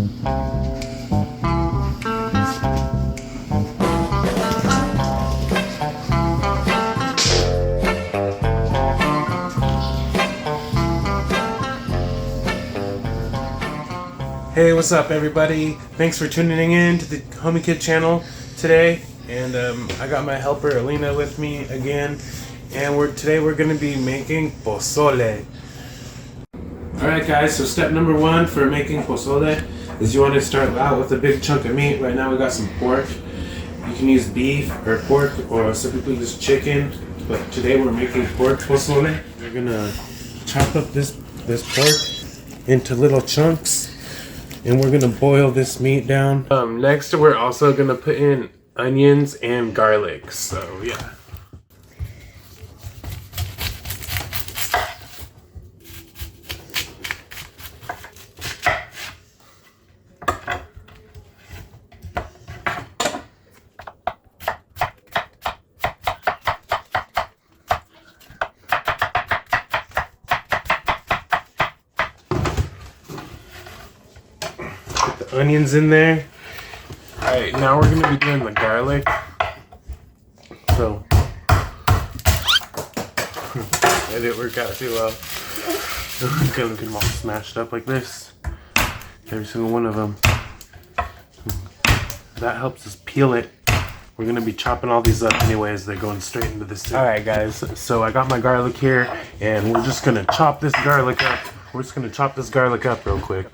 Hey, what's up everybody? Thanks for tuning in to the Homie Kid channel today. And I got my helper Alina with me again. And today we're going to be making pozole. Alright guys, so step number one for making pozole is you want to start out with a big chunk of meat. Right now we got some pork. You can use beef or pork or some people use chicken. But today we're making pork pozole. We're going to chop up this pork into little chunks. And we're gonna boil this meat down. Next we're also gonna put in onions and garlic, so yeah. Onions in there. Alright, now we're going to be doing the garlic. So, that didn't work out too well. I'm going to get them all smashed up like this. Every single one of them. That helps us peel it. We're going to be chopping all these up anyways. They're going straight into the soup. Alright guys, so I got my garlic here. And we're just going to chop this garlic up. We're just going to chop this garlic up real quick.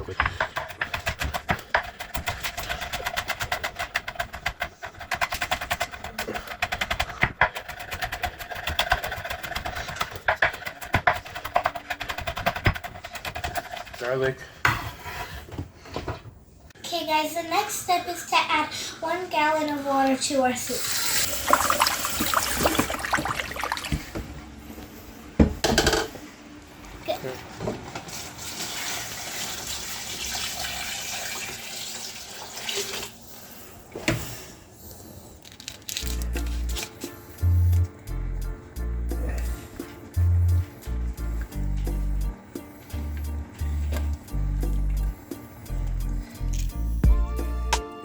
Garlic. Okay guys, the next step is to add 1 gallon of water to our soup. Good.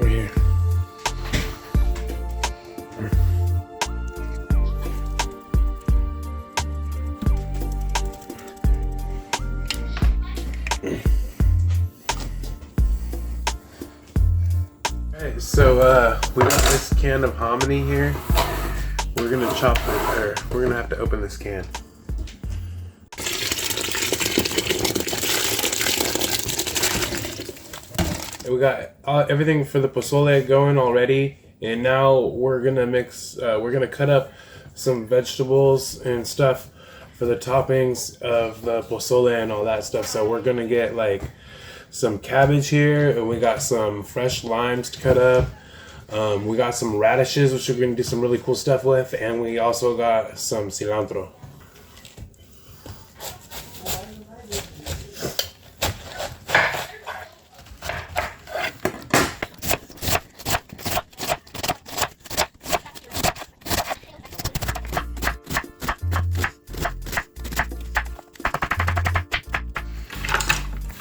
Here. Alright, so we got this can of hominy here. We're gonna chop it, or we're gonna have to open this can. We got everything for the pozole going already, and now we're gonna mix. We're gonna cut up some vegetables and stuff for the toppings of the pozole and all that stuff. So we're gonna get like some cabbage here, and we got some fresh limes to cut up. We got some radishes, which we're gonna do some really cool stuff with, and we also got some cilantro.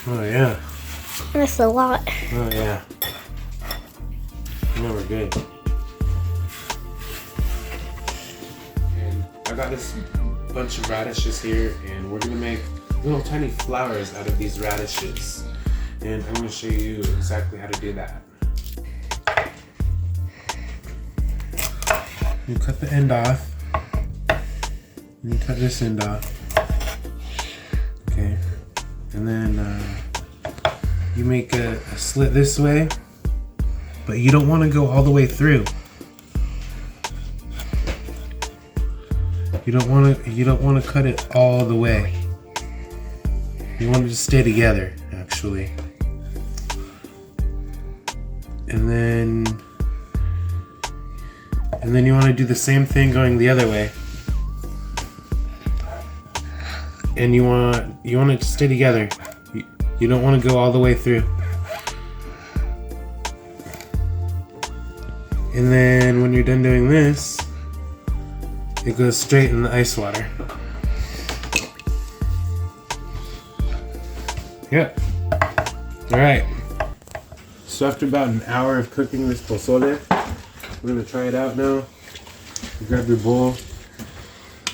Oh yeah. That's a lot. Oh yeah. No, we're good. And I got this bunch of radishes here, and we're gonna make little tiny flowers out of these radishes. And I'm gonna show you exactly how to do that. You cut the end off. And you cut this end off. Okay. And then you make a slit this way, but you don't want to go all the way through. You don't want to cut it all the way. You want it to stay together, actually. And then you want to do the same thing going the other way. And you want it to stay together. You don't want to go all the way through. And then when you're done doing this, it goes straight in the ice water. Yep. Alright. So after about an hour of cooking this pozole, we're gonna try it out now. Grab your bowl.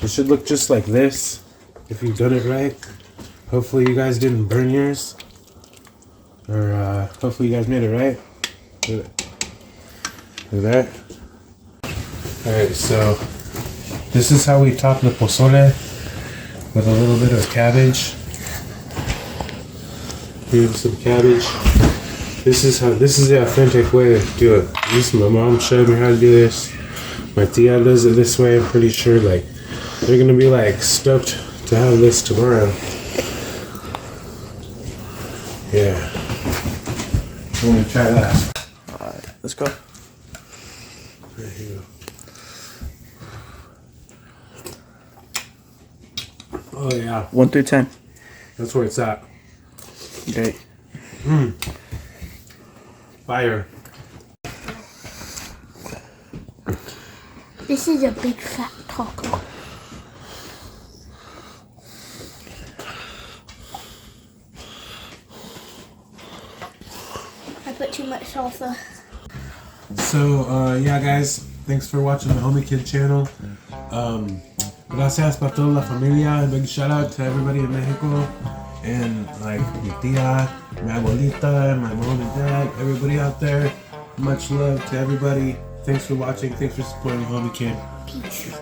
It should look just like this if you've done it right. Hopefully you guys didn't burn yours. Or hopefully you guys made it right. Look at that. Alright, so this is how we top the pozole with a little bit of cabbage. Here's some cabbage. This is the authentic way to do it. My mom showed me how to do this. My tia does it this way. I'm pretty sure like they're gonna be like stoked to have this tomorrow. Yeah. I'm gonna try that. Alright, let's go. Right here. Oh yeah. 1 through 10. That's where it's at. Okay. Fire. This is a big fat taco. I put too much salsa. So, yeah, guys, thanks for watching the Homie Kid channel. Gracias para toda la familia. A big shout out to everybody in Mexico. And, like, mi tia, mi abuelita, and my mom and dad, everybody out there. Much love to everybody. Thanks for watching. Thanks for supporting Homie Kid. Peace.